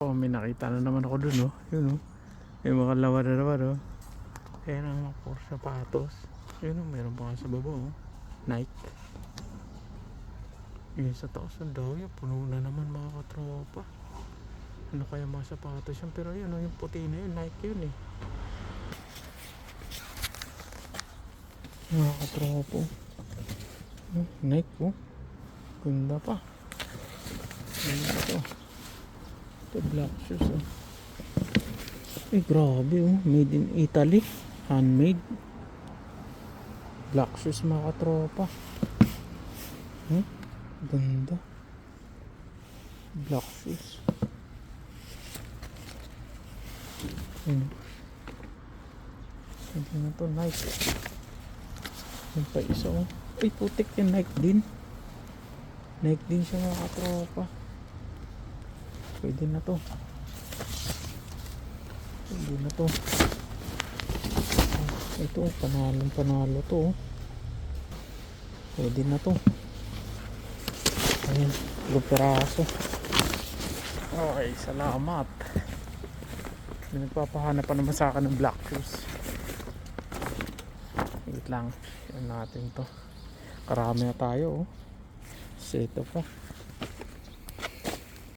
Oh, may nakita na naman ako dun, oh. Yun, oh. May mga lawa na naman, oh. Ayan ang mga puro sapatos. Yun, oh. Meron pa nga sa baba, oh. Nike. Yun sa taas, ang dami. Puno na naman mga katropa. Ano kaya mga sapatos yan? Pero yun, oh. Yung puti na yun. Nike yun, eh. Mga katropa. Nike, oh. Ganda pa. Ganda to. Ito black shoes, oh. Eh, grabe, oh. Made in Italy. Handmade. Black shoes mga katropa. Ganda. Black shoes. Hindi na to Nike. Yung pa isa, oh. Ay, putik yung Nike din. Nike din siya mga katropa. Pwede na to. Pwede na to. Ito, panalo to, oh. Pwede na to. Ayan, luperaso. Okay, salamat. May nagpapahanap pa naman sa akin ng black shoes. Wait lang, yan natin to. Karami na tayo, oh. Set pa.